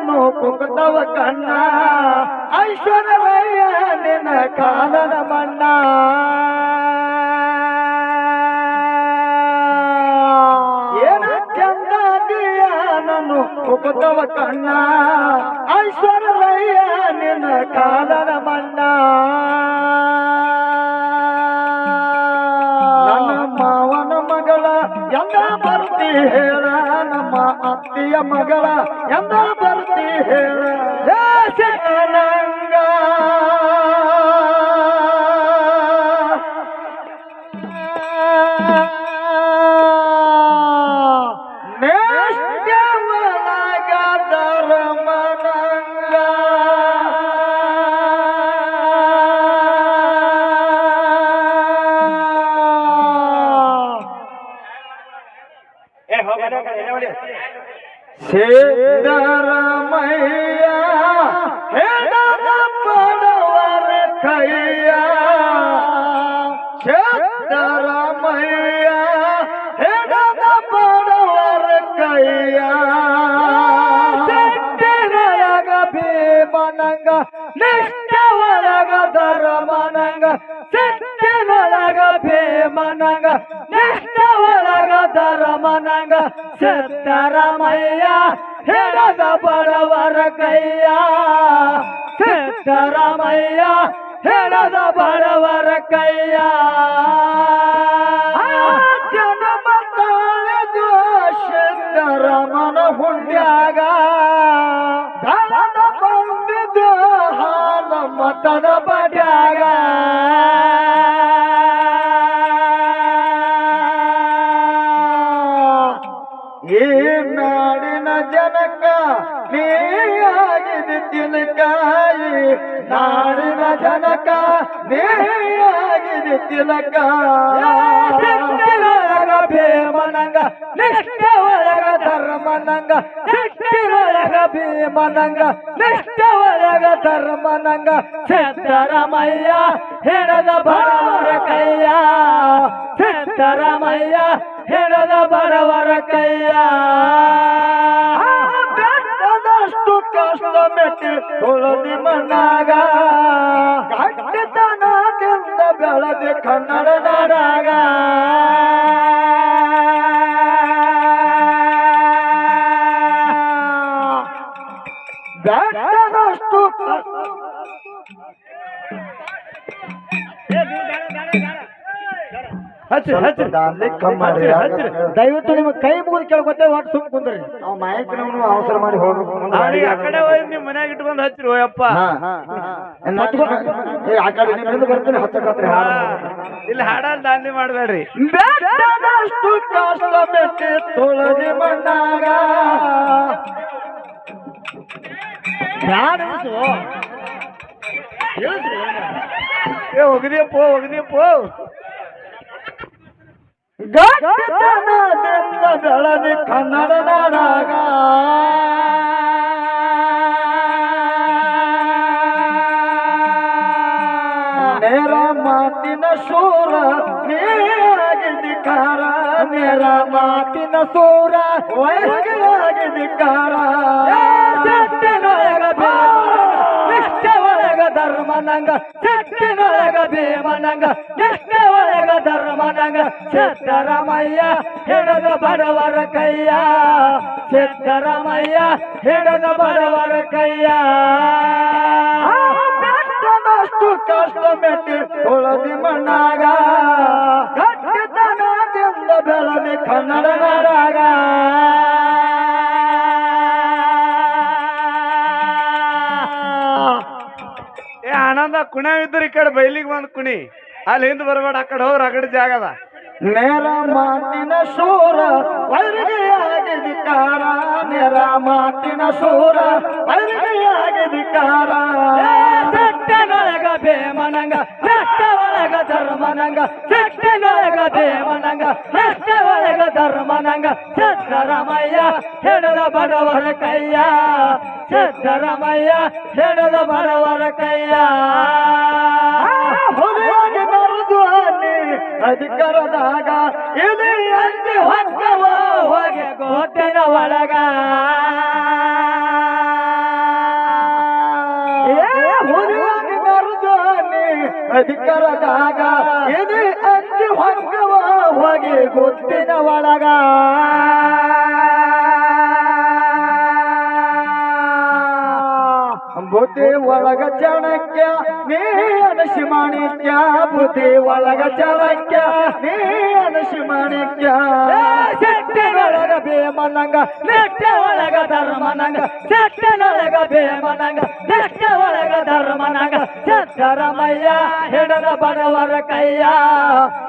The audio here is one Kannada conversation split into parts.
ನಾನು ಕುಗ್ತವ ಕಣ್ಣ ಐಶ್ವರ್ಯ ನಿನ್ನ ಕಾಲನ ಮಣ್ಣ ಏನ ಚಂದಿಯ ನಾನು ಕುಗ್ತವ ಕಣ್ಣ ಐಶ್ವರ್ಯ ನಿನ್ನ ಕಾಲನ ಮಣ್ಣ ಎಂದ ಬರ್ತಿ ಹೇಳ ನಮ್ಮ ಅತ್ತಿಯ ಮಗಳ ಎಂದ ಬರ್ತಿ ಹೇಳ ನಂಗ ನೇಷ್ಟ್ಯವನಾಗ ಧರ್ಮನಂಗ ಸಿದ್ದರಾಮಯ್ಯ ಹೇಳದ ಬಡವರ ಕೈಯ ಸಿದ್ದರಾಮಯ್ಯ ಹೇಳದ ಬಡವರ ಕೈಯ ಸಿಟ್ಟಿನೊಳಗ ಭೀಮನಂಗ ನಿಷ್ಠೆಯೊಳಗ ಧರ್ಮನಂಗ ಸಿಟ್ಟಿನೊಳಗ ಭೀಮನಂಗ ನಿಷ್ಠೆಯೊಳಗ ಧರ್ಮನಂಗ ಸಿದ್ದರಾಮಯ್ಯ ಹೇಳದ ಬಡವರ ಕೈಯ ಸಿದ್ದರಾಮಯ್ಯ ಹೇಳದ ಬಡವರ ಕೈಯ ಜನ್ಮ ತಾಳೆದು ಸಿದ್ದರಾಮನ ಹುಂಡ್ಯಾಗ ಧನದ ಬಂದಿದ್ದು ಹಾಲ ಮತದ ಬಡ್ಯಾಗ ಈ ನಾಡಿನ ಜನಕ ನೀಯಾಗಿದೆ ತಿಲಕಾಯಿ ನಾಡಿನ ಜನಕ ನೀಯಾಗಿದೆ ತಿಲಕ ಭೀಮನಂಗ ನಿಷ್ಠೆ ಒಳಗ ಧರ್ಮನಂಗ ಸಿಟ್ಟಿನೊಳಗ ಭೀಮನಂಗ ನಿಷ್ಠೆ ಒಳಗ ಧರ್ಮನಂಗ ಸಿದ್ದರಾಮಯ್ಯ ಹಿಡದ ಬಡವರ ಕೈಯ ಸಿದ್ದರಾಮಯ್ಯ ಹಿಡದ ಬಡವರ ಕೈಯ ಬೆಟ್ಟದಷ್ಟು ಕಷ್ಟ ಮೆಟ್ಟಿ ತುಳದಿ ಮಣ್ಣಾಗ ಗಟ್ಟಿತನದಿಂದ ಬೆಳೆದಿ ಕನ್ನಡ ನಾಡಾಗ ಬೆಟ್ಟದಷ್ಟು ದಯವಿಟ್ಟು ನಿಮ್ಮ ಕೈ ಮುಗಿದು ಕೇಳ್ಕೊತೇ ಒಟ್ಟು ಸುಮ್ ಕುಂದ್ರಿ ನಾವು ನಾಯಕನವನು ಅವಸರ ಮಾಡಿ ಹೋಗ್ಬೇಕು ಆ ಕಡೆ ಹೋಗಿ ನಿಮ್ ಮನ್ಯಾಗ ಇಟ್ಕೊಂಡ್ ಹಚ್ಚಿರು ಅಪ್ಪ ಆ ಕಡೆ ಬರ್ತೀನಿ ಹಚ್ಚಕತ್ರಿ ಇಲ್ಲಿ ಹಾಡಲ್ ದಾಂಧಿ ಮಾಡ್ಬೇಡ್ರಿ ಬೆಟ್ಟದಷ್ಟು ಕಷ್ಟ ಮೆಟ್ಟಿ ತುಳದಿ ಮಣ್ಣಾಗ ಹೋಗದಿಯಪ್ಪ ಗಟ್ಟಿತನದಿಂದ ಬೆಳದಿ ಕನ್ನಡ ನಾಡಾಗ ನೇರ ಮಾತಿನ ಶೂರ ನೀಗಿದಿಕಾರ ನೇರ ಮಾತಿನ ಸೂರ ವೈಗಿದಿಕಾರ ನಿಷ್ಠೆ ಒಳಗ ಧರ್ಮನಂಗ ಸಿಟ್ಟಿನೊಳಗ ಭೀಮನಂಗ ನಿಷ್ಠೆ ಒಳಗ ಧರ್ಮನಂಗ ಸಿದ್ದರಾಮಯ್ಯ ಹಿಡದ ಬಡವರ ಕೈಯ ಸಿದ್ದರಾಮಯ್ಯ ಹಿಡದ ಬಡವರ ಕೈಯ ಬೆಟ್ಟದಷ್ಟು ಕಷ್ಟ ಮೆಟ್ಟಿ ತುಳದಿ ಮಣ್ಣಾಗ ಗಟ್ಟಿತನದಿಂದ ಬೆಳದಿ ಕನ್ನಡ ನಾಡಾಗ ಆನಂದ ಕುಣಿವಿದ್ರಿ ಈ ಕಡೆ ಬೈಲಿಗೆ ಬಂದ್ ಕುಣಿ ಅಲ್ಲಿ ಹಿಂದ್ ಬರ್ಬೇಡ ಆ ಕಡೆ ಹೋಗ್ರ ಆ ಕಡೆ ಜಾಗದ ನೇರ ಮಾತಿನ ಶೂರ ವೈರಿಯಾಗಿದಿಕಾರ ನೇರ ಮಾತಿನ ಶೂರ ವೈರಿಯಾಗಿದಿಕಾರ ಸಿಟ್ಟಿನೊಳಗ ಭೀಮನಂಗ ನಿಷ್ಠೆ ಒಳಗ ಧರ್ಮನಂಗ ಸಿಟ್ಟಿನೊಳಗ ಭೀಮನಂಗ ನಿಷ್ಠೆ ಒಳಗ ಧರ್ಮನಂಗ ಸಿದ್ದರಾಮಯ್ಯ ಹಿಡದ ಬಡವರ ಕೈಯ ಸಿದ್ದರಾಮಯ್ಯ ಹಿಡದ ಬಡವರ ಕೈಯ ಅಧಿಕಾರದಾಗ ಇಲ್ಲಿ ಅಂತಿ ಹೊಕ್ಕವ ಹೋಗಿ ಕೋಟೆನ ಒಳಗ ಅಧಿಕಾರದಾಗ ಇದೇ ಅಂಜಿ ಹೊಕ್ಕವ ಹೋಗಿ ಗುತ್ತಿನ ಒಳಗ ಬುದ್ಧಿ ಒಳಗ ಚಾಣಕ್ಯ ನೀ ಅನಸಿ ಮಾಣಿಕ್ಯ ಬುದ್ಧಿ ಒಳಗ ಚಾಣಕ್ಯ ನೀ ಅನಸಿ ಮಾಣಿಕ್ಯ ಸೆಟ್ಟನೊಳಗ ಭೀಮನಂಗ ನೆಟ್ಟ ಒಳಗ ಧರ್ಮನಂಗ ಸೆಟ್ಟನೊಳಗ ಭೀಮನಂಗ ನೆಟ್ಟ ಒಳಗ ಧರ್ಮನಂಗ ಸಿದ್ದರಾಮಯ್ಯ ಹಿಡದ ಬಡವರ ಕೈಯ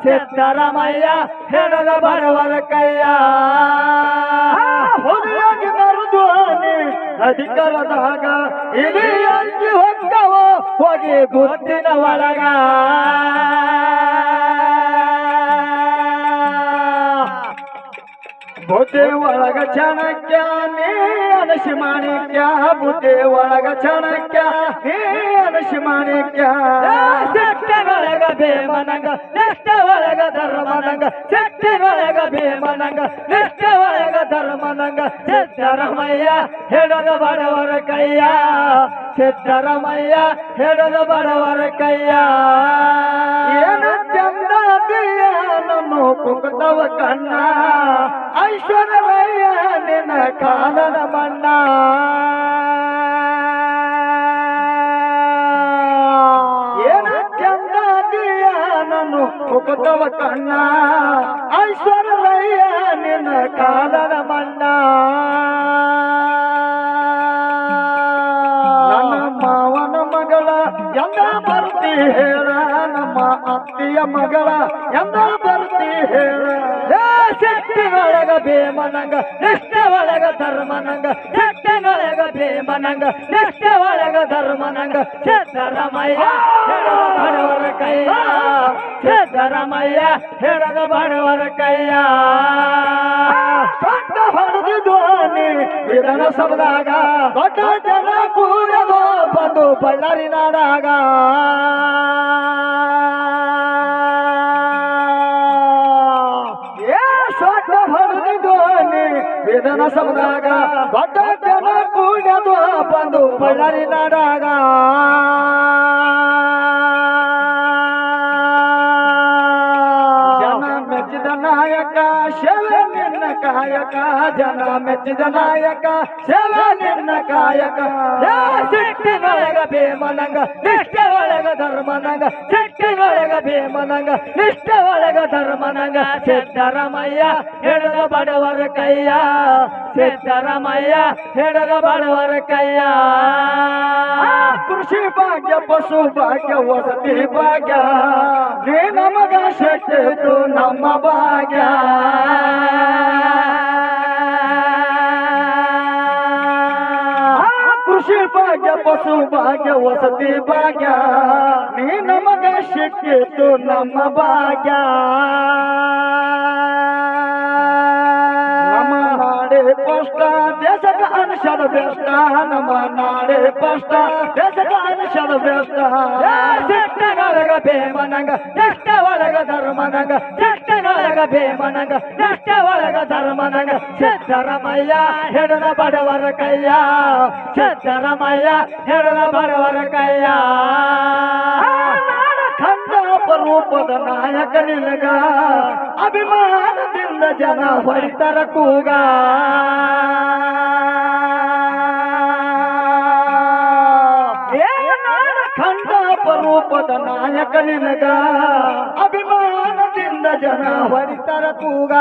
ಸಿದ್ದರಾಮಯ್ಯ ಹಿಡದ ಬಡವರ ಕೈಯ ಹೊರಗೆ ಮರುದ್ವಾನಿ ಅಧಿಕಾರದಾಗ ಇಡೀ ಅಂಜಿ ಹೊಕ್ಕವ ಹೋಗಿ ಗುತ್ತಿನ ಒಳಗ ಬುದ್ಧಿ ಒಳಗ ಚಾಣಕ್ಯ ನೀ ಅನಸಿ ಮಾಣಿಕ್ಯ ಬುದ್ಧಿ ಒಳಗ ಚಾಣಕ್ಯ ನೀ ಅನಸಿ ಮಾಣಿಕ್ಯ ಸೆಟ್ಟನೊಳಗ ಭೀಮನಂಗ ನೆಟ್ಟ ಒಳಗ ಧರ್ಮನಂಗ ಸೆಟ್ಟನೊಳಗ ಭೀಮನಂಗ ನೆಟ್ಟ ಒಳಗ ಧರ್ಮನಂಗ ಸಿದ್ದರಾಮಯ್ಯ ಹಿಡದ ಬಡವರ ಕೈಯ ಸಿದ್ದರಾಮಯ್ಯ ಹಿಡದ ಬಡವರ ಕೈಯ ಏನು ಚಂದ ನನ್ನ ಕುಂಕುತವ ಕಣ್ಣ ಐಶ್ವರ್ಯ ನಿನ್ನ ಕಾಲನ ಮಣ್ಣ ಏನು ಚಂದ ನಾನು ಕುಂಕುತವ ಕಣ್ಣ ಐಶ್ವರ್ಯ ನಿನ್ನ ಕಾಲನ ಮಣ್ಣ ನನ್ನ ಮಾವನ ಮಗಳ ಎಂದ ಬರ್ತಿ ಹೇಳ ನಮ್ಮ ಅತ್ತಿಯ ಮಗಳ ಎಂದ ಬರ್ತಿ ಹೇಳ ಸೆಟ್ಟಿನೊಳಗ ಭೀಮನಂಗ ನೆಟ್ಟ ಒಳಗ ಧರ್ಮನಂಗ ಸೆಟ್ಟಿನೊಳಗ ಭೀಮನಂಗ ನೆಟ್ಟ ಒಳಗ ಧರ್ಮನಂಗ ಸಿದ್ದರಾಮಯ್ಯ ಹಿಡದ ಬಡವರ ಕೈಯ ಸಿದ್ದರಾಮಯ್ಯ ಹಿಡದ ಬಡವರ ಕೈಯ ದೊಡ್ಡ ಹೊಡೆದು ಧ್ವನಿ ವಿಧಾನಸಭದಾಗ ದೊಡ್ಡ ಜನ ಕೂಡದು ಬಂದು ಬಳ್ಳಾರಿ ನಾಡಾಗ ವಿಧಾನಸಭದಾಗ ದೊಡ್ಡ ಜನ ಕೂಡದು ಬಂದು ಬಳ್ಳಾರಿ ನಾಡಾಗ ಜನ ಮೆಚ್ಚಿದ ನಾಯಕ ಸೇವೆ ನಿನ್ನ ಕಾಯಕ ಜನ ಮೆಚ್ಚಿದ ನಾಯಕ ಸೇವೆ ನಿನ್ನ ಕಾಯಕ ಸೆಟ್ಟಿನೊಳಗ ಭೀಮನಂಗ ನಿಷ್ಠ ಒಳಗ ಧರ್ಮನಂಗ ಸೆಟ್ಟಿನೊಳಗ ಭೀಮನಂಗ ನಿಷ್ಠ ಒಳಗ ಧರ್ಮನಂಗ ಸಿದ್ದರಾಮಯ್ಯ ಹಿಡದ ಬಡವರ ಕೈಯ ಸಿದ್ದರಾಮಯ್ಯ ಹಿಡದ ಬಡವರ ಕೈಯ ಕೃಷಿ ಭಾಗ್ಯ ಪಶು ಭಾಗ್ಯ ವಸತಿ ಭಾಗ್ಯ ನೀ ನಮಗ ಶಕ್ತಿತು ನಮ್ಮ ಭಾಗ್ಯ ಕೃಷಿ ಭಾಗ್ಯ ಪಶು ಭಾಗ್ಯ ವಸತಿ ಭಾಗ್ಯ ನೀ ನಮಗ ಶಕ್ತಿತು ನಮ್ಮ ಭಾಗ್ಯ ನಮ್ಮ ನಾಡೆ ಪಷ್ಟ ದೇಶಕ ಅನುಷದ ಬೆಷ್ಟ ನಮ್ಮ ನಾಡೆ ಪಷ್ಟ ದೇಶಕ ಅನುಷದ ಬೆಷ್ಟ ಸೆಟ್ಟನೊಳಗ ಭೀಮನಂಗ ನೆಟ್ಟ ಒಳಗ ಧರ್ಮನಂಗ ಸೆಟ್ಟನೊಳಗ ಭೀಮನಂಗ ನೆಟ್ಟ ಒಳಗ ಧರ್ಮನಂಗ ಸಿದ್ದರಾಮಯ್ಯ ಹಿಡದ ಬಡವರ ಕೈಯ ಸಿದ್ದರಾಮಯ್ಯ ಹಿಡದ ಬಡವರ ಕೈಯ ರೂಪದ ನಾಯಕ ನಿನಗ ಅಭಿಮಾನದಿಂದ ಜನ ಹೊಡಿತರ ಕೂಗ ಖಂಡಾಪ ರೂಪದ ನಾಯಕ ನಿನಗ ಅಭಿಮಾನದಿಂದ ಜನ ಹೊಡಿತರ ಕೂಗ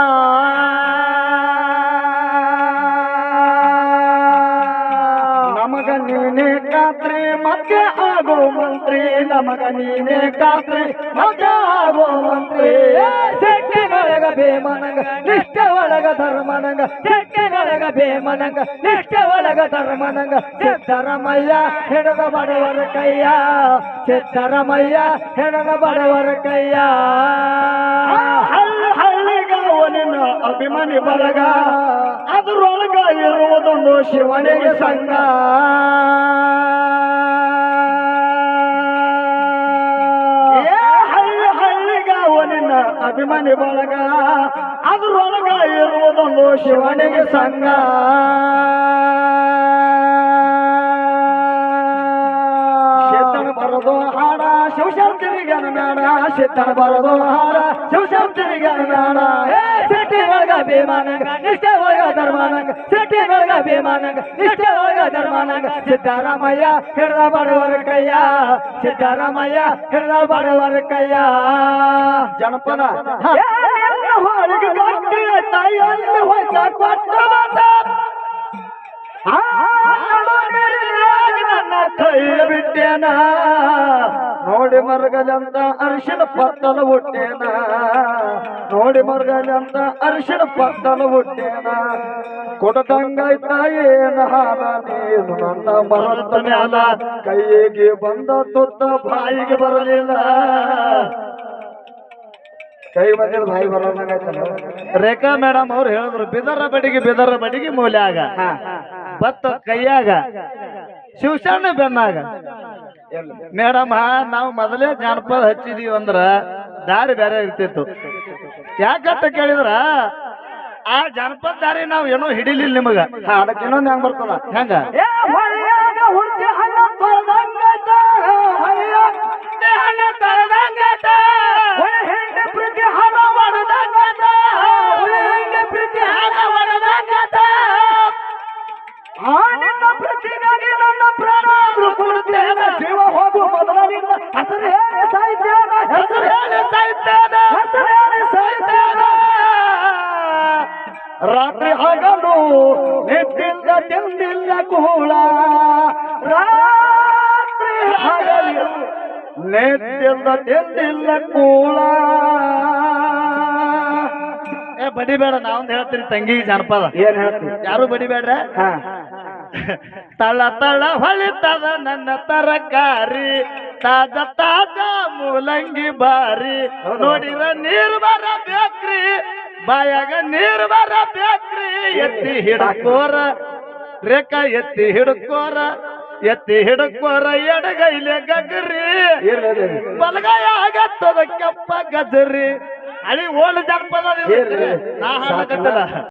ನಮಗ ನೀನೇ ಖಾತ್ರಿ ಮತ್ತೆ ಆಗೋ ಮಂತ್ರಿ ನಮಗ ನೀನೇ ಖಾತ್ರಿ ಮತ್ತೆ ಆಗೋ ಮಂತ್ರಿ ಸೆಟ್ಟಿನೊಳಗ ಭೀಮನಂಗ ನಿಷ್ಠ ಒಳಗ ಧರ್ಮನಂಗ ಸೆಟ್ಟಿನೊಳಗ ಭೀಮನಂಗ ನಿಷ್ಠ ಒಳಗ ಧರ್ಮನಂಗ ಸಿದ್ದರಾಮಯ್ಯ ಹಿಡದ ಬಡವರ ಕೈಯ ಸಿದ್ದರಾಮಯ್ಯ ಹಿಡದ ಬಡವರ ಕೈಯ ಹಳ್ಳಿಗಾವನಿನ ಅಭಿಮಾನಿ ಬಳಗ ಅದರೊಳಗ ಇರುವುದೊಂದು ಶಿವನಿಗೆ ಸಂಘ ಹಳ್ಳಿಗಾವನಿನ ಅಭಿಮಾನಿ ಬಳಗ ಅದರೊಳಗ ಇರುವುದೊಂದು ಶಿವನಿಗೆ ಸಂಘ ಬರದು ಹಾಡ ಶಿವಶಾಂತಿರಿಗನ ನಾಡ ಸಿದ್ಧನ ಬರದು ಹಾರ ಶಿವಶಾಂತಿರಿಗನ ನಾಡ ಸಿಟ್ಟಿ ಒಳಗ ಭೀಮಾನಂಗ ನಿಷ್ಠೆ ಒಳಗ ಧರ್ಮಾನಂಗ ಸಿಟ್ಟಿ ಒಳಗ ಭೀಮಾನಂಗ ನಿಷ್ಠೆ ಒಳಗ ಧರ್ಮಾನಂಗ ಸಿದ್ದರಾಮಯ್ಯ ಹಿಡ್ದ ಬಡವರ ಕೈಯ ಸಿದ್ದರಾಮಯ್ಯ ಹಿಡ್ದ ಬಡವರ ಕೈಯ ಜನಪದ ಹೊಳಿಗೆ ಗಟ್ಟಿ ತಾಯಿಯಲ್ಲಿ ಹೋಯ್ತ ಕೊಟ್ಟ ನನ್ನ ಕೈ ಬಿಟ್ಟೇನ ನೋಡಿ ಮರಗಲಂತ ಅರಿಶಿಣ ಪತ್ತಲ ಹುಟ್ಟೇನ ನೋಡಿ ಮರಗಲಂತ ಅರಿಶಿಣ ಪತ್ತಲ ಹುಟ್ಟೇನ ಕೊಡದಂಗಾಯ್ತ ಏನ ಹಾರ ನೀನು ನನ್ನ ಮರದ ಮ್ಯಾಲ ಕೈಗೆ ಬಂದ ತುತ್ತ ಬಾಯಿಗೆ ಬರಲಿಲ್ಲ ಕೈ ಬಂದಿಲ್ಲ ಬಾಯಿ ಬರೋದಂಗಾಯ್ತಲ್ಲ ರೇಖಾ ಮೇಡಮ್ ಅವ್ರು ಹೇಳಿದ್ರು ಬಿದರ ಬಡಿಗೆ ಮೂಲ್ಯಾಗ ಬತ್ತ ಕೈಯಾಗ ಶಿವಶರಣ ಬೆನ್ನಾಗ ಮೇಡಮ್ ನಾವು ಮೊದಲೇ ಜಾನಪದ ಹಚ್ಚಿದೀವಿ ಅಂದ್ರ ದಾರಿ ಬೇರೆ ಇರ್ತಿತ್ತು ಯಾಕಂತ ಕೇಳಿದ್ರ ಆ ಜಾನಪದ ದಾರಿ ನಾವ್ ಏನೋ ಹಿಡಿಲಿಲ್ಲ ನಿಮಗ ಅದಕ್ಕೆ ಇನ್ನೊಂದ್ ಹೆಂಗ್ ಬರ್ತದ ಹೆಂಗ ಪ್ರತಿಗಾಗಿ ನನ್ನ ಪ್ರಾಣ ಕೊಡುತ್ತೇನೆ ಜೀವ ಹೋಗು ಮೊದಲ ನಿನ್ನ ಹೆಸರು ಹೇಳಿ ಸಾಹಿತ್ಯನ ಹೆಸರು ಹೇಳಿ ಸಾಹಿತ್ಯನ ಹೆಸರು ಹೇಳಿ ಸಾಹಿತ್ಯನ ರಾತ್ರಿ ಹಗಲು ನಿದ್ದಿಲ್ಲ ತಿಂದಿಲ್ಲ ಕೂಳ ರಾತ್ರಿ ಹಗಲು ನಿದ್ದಿಲ್ಲ ತಿಂದಿಲ್ಲ ಕೂಳ ಬಡಿಬೇಡ ನಾವೊಂದು ಹೇಳ್ತೀರಿ ತಂಗಿ ಜಾನಪದ ಏನ್ ಹೇಳ್ತೀವಿ ಯಾರು ಬಡಿಬೇಡ್ರೆ ತಳ ತಳ ಹೊಳಿತದ ನನ್ನ ತರಕಾರಿ ತಾಜ ಮೂಲಂಗಿ ಬಾರಿ ನೋಡಿರ ನೀರು ಬರಬೇಕ್ರಿ ಬಾಯಾಗ ನೀರು ಬರಬೇಕ್ರಿ ಎತ್ತಿ ಹಿಡಕೋರ ರೇಖಾ ಎತ್ತಿ ಹಿಡಕೋರ ಎಡಗೈಲೆ ಗಗರಿ ಬಲಗೈ ಆಗತ್ತದ ಕೆಂಪ ಗಜರಿ ಅಳಿ ಓಲ್ಡ್ ಜಾನಪದ ನಾ ಹಾಡಕತ್ತಲ್ಲ